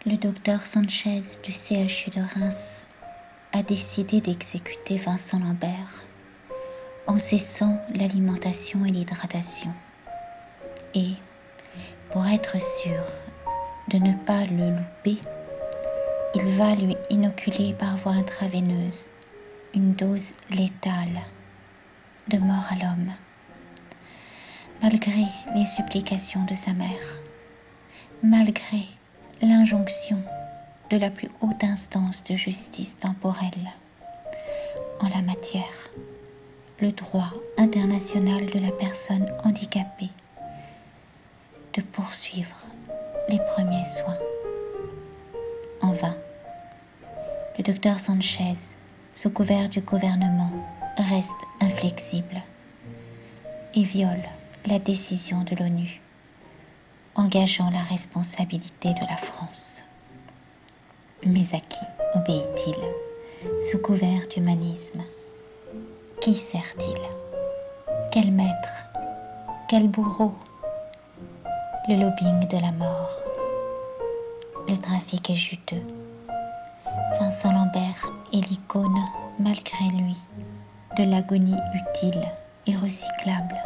Le docteur Sanchez du CHU de Reims a décidé d'exécuter Vincent Lambert en cessant l'alimentation et l'hydratation. Et, pour être sûr de ne pas le louper, il va lui inoculer par voie intraveineuse une dose létale de mort à l'homme. Malgré les supplications de sa mère, malgré l'injonction de la plus haute instance de justice temporelle en la matière, le droit international de la personne handicapée de poursuivre les premiers soins. En vain, le docteur Sanchez, sous couvert du gouvernement, reste inflexible et viole la décision de l'ONU, engageant la responsabilité de la France. Mais à qui obéit-il sous couvert d'humanisme? Qui sert-il? Quel maître? Quel bourreau? Le lobbying de la mort. Le trafic est juteux. Vincent Lambert est l'icône, malgré lui, de l'agonie utile et recyclable,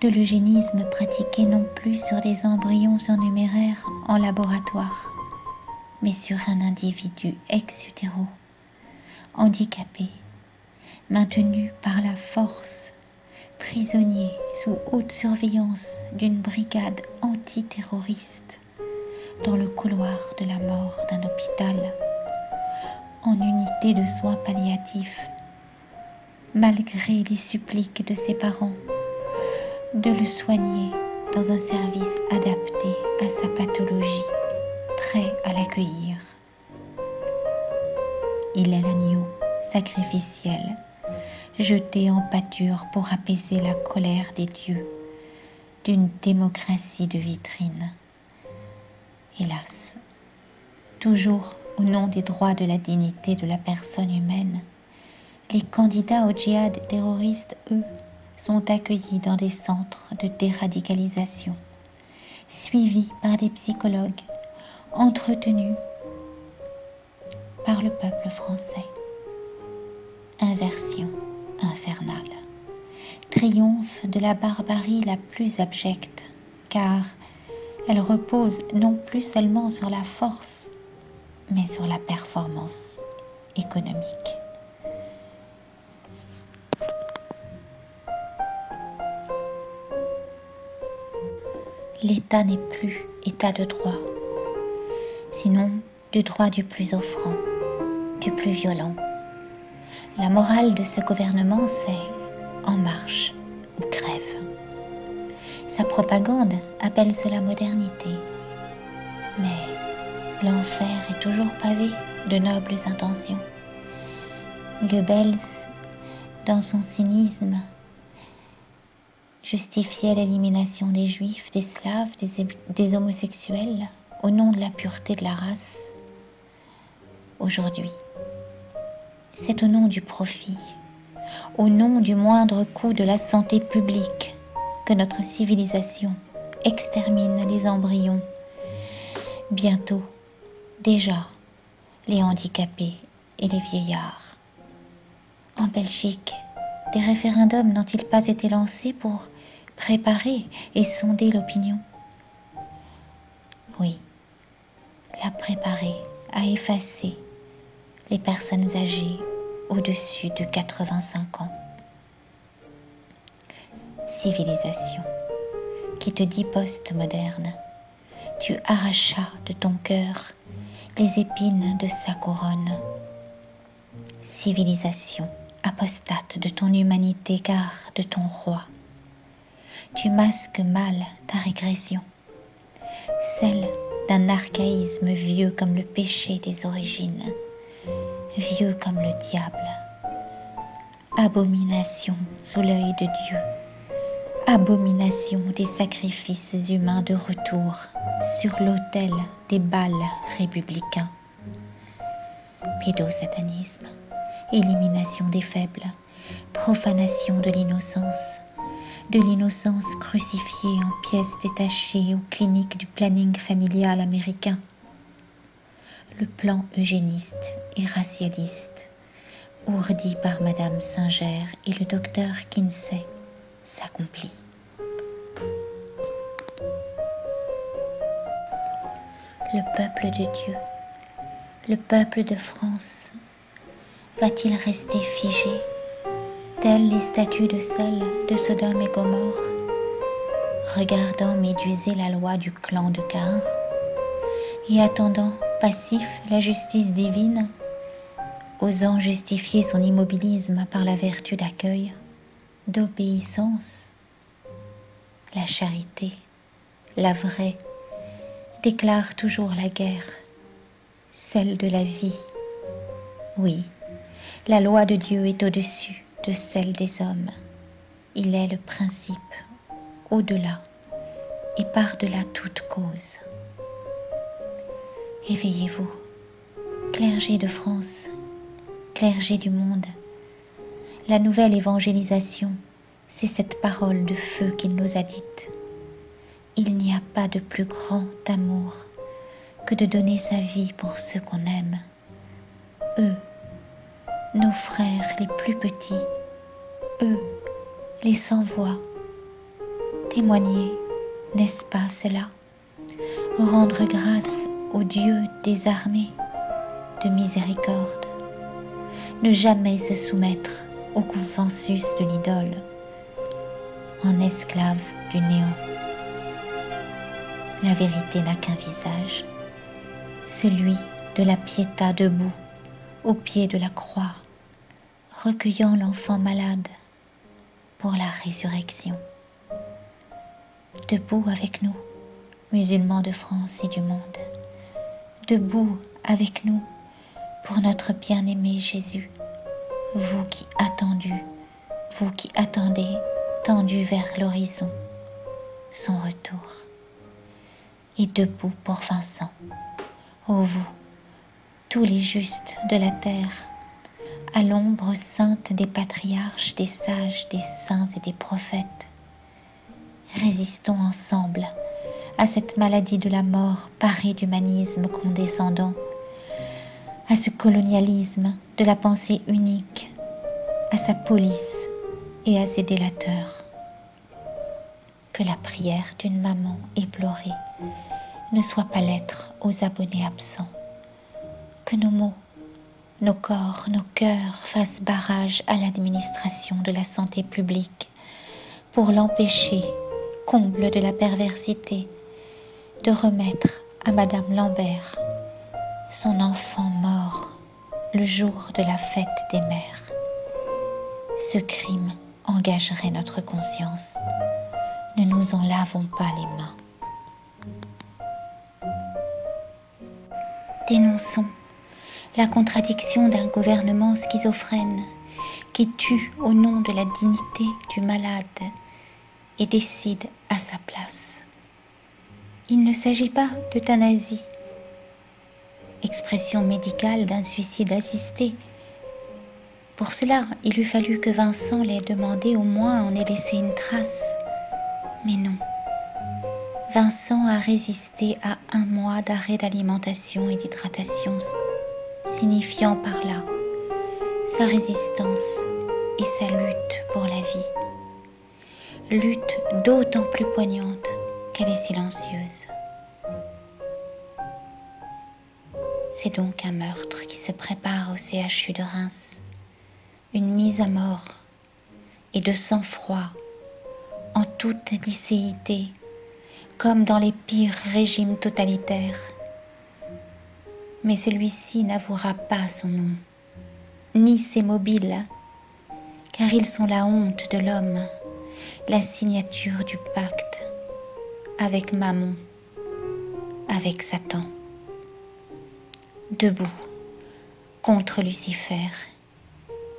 de l'eugénisme pratiqué non plus sur des embryons surnuméraires en laboratoire, mais sur un individu ex utero, handicapé, maintenu par la force, prisonnier sous haute surveillance d'une brigade antiterroriste dans le couloir de la mort d'un hôpital, en unité de soins palliatifs, malgré les suppliques de ses parents de le soigner dans un service adapté à sa pathologie, prêt à l'accueillir. Il est l'agneau sacrificiel, jeté en pâture pour apaiser la colère des dieux d'une démocratie de vitrine. Hélas, toujours au nom des droits de la dignité de la personne humaine, les candidats au djihad terroriste, eux, sont accueillis dans des centres de déradicalisation, suivis par des psychologues, entretenus par le peuple français. Inversion infernale, triomphe de la barbarie la plus abjecte, car elle repose non plus seulement sur la force, mais sur la performance économique. L'État n'est plus État de droit, sinon du droit du plus offrant, du plus violent. La morale de ce gouvernement, c'est « en marche ou crève ». Sa propagande appelle cela modernité. Mais l'enfer est toujours pavé de nobles intentions. Goebbels, dans son cynisme, justifiait l'élimination des Juifs, des Slaves, des homosexuels au nom de la pureté de la race. Aujourd'hui, c'est au nom du profit, au nom du moindre coût de la santé publique que notre civilisation extermine les embryons. Bientôt, déjà, les handicapés et les vieillards. En Belgique, des référendums n'ont-ils pas été lancés pour préparer et sonder l'opinion? Oui, la préparer à effacer les personnes âgées au-dessus de 85 ans. Civilisation, qui te dit post-moderne, tu arrachas de ton cœur les épines de sa couronne. Civilisation, apostate de ton humanité car de ton roi, tu masques mal ta régression, celle d'un archaïsme vieux comme le péché des origines, vieux comme le diable, abomination sous l'œil de Dieu, abomination des sacrifices humains de retour sur l'autel des bals républicains, pédosatanisme, élimination des faibles, profanation de l'innocence crucifiée en pièces détachées aux cliniques du planning familial américain, le plan eugéniste et racialiste, ourdi par Madame Singer et le docteur Kinsey, s'accomplit. Le peuple de Dieu, le peuple de France, va-t-il rester figé, tels les statues de sel de Sodome et Gomorrhe, regardant méduser la loi du clan de Caïn et attendant passif la justice divine, osant justifier son immobilisme par la vertu d'accueil, d'obéissance? La charité, la vraie, déclare toujours la guerre, celle de la vie. Oui, la loi de Dieu est au-dessus de celle des hommes. Il est le principe, au-delà et par-delà toute cause. Éveillez-vous, clergé de France, clergé du monde. La nouvelle évangélisation, c'est cette parole de feu qu'il nous a dite. Il n'y a pas de plus grand amour que de donner sa vie pour ceux qu'on aime. Eux, nos frères les plus petits, eux, les sans-voix. Témoigner, n'est-ce pas cela? Rendre grâce au Dieu des armées de miséricorde. Ne jamais se soumettre au consensus de l'idole, en esclave du néant. La vérité n'a qu'un visage, celui de la Pietà debout au pied de la croix, recueillant l'enfant malade pour la résurrection. Debout avec nous, musulmans de France et du monde, debout avec nous pour notre bien-aimé Jésus, vous qui attendez, tendu vers l'horizon, son retour. Et debout pour Vincent, ô vous, tous les justes de la terre, à l'ombre sainte des patriarches, des sages, des saints et des prophètes. Résistons ensemble à cette maladie de la mort parée d'humanisme condescendant, à ce colonialisme de la pensée unique, à sa police et à ses délateurs. Que la prière d'une maman éplorée ne soit pas lettre aux abonnés absents. Que nos mots, nos corps, nos cœurs fassent barrage à l'administration de la santé publique pour l'empêcher, comble de la perversité, de remettre à Madame Lambert son enfant mort le jour de la fête des mères. Ce crime engagerait notre conscience. Ne nous en lavons pas les mains. Dénonçons la contradiction d'un gouvernement schizophrène qui tue au nom de la dignité du malade et décide à sa place. Il ne s'agit pas d'euthanasie, expression médicale d'un suicide assisté. Pour cela, il eût fallu que Vincent l'ait demandé, au moins en ait laissé une trace. Mais non. Vincent a résisté à 1 mois d'arrêt d'alimentation et d'hydratation, signifiant par là sa résistance et sa lutte pour la vie. Lutte d'autant plus poignante qu'elle est silencieuse. C'est donc un meurtre qui se prépare au CHU de Reims, une mise à mort et de sang-froid en toute licéité, comme dans les pires régimes totalitaires. Mais celui-ci n'avouera pas son nom, ni ses mobiles, car ils sont la honte de l'homme, la signature du pacte avec Mammon, avec Satan. Debout contre Lucifer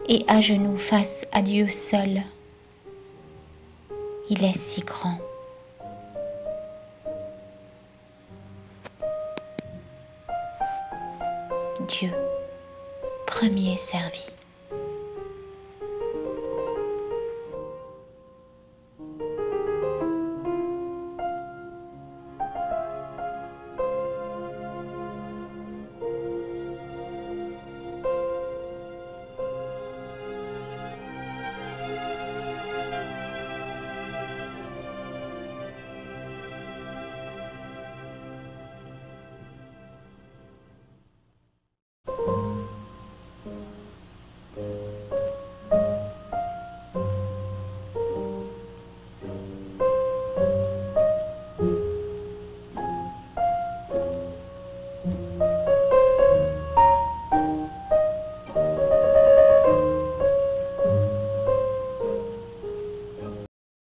et à genoux face à Dieu seul. Il est si grand. Dieu, premier servi.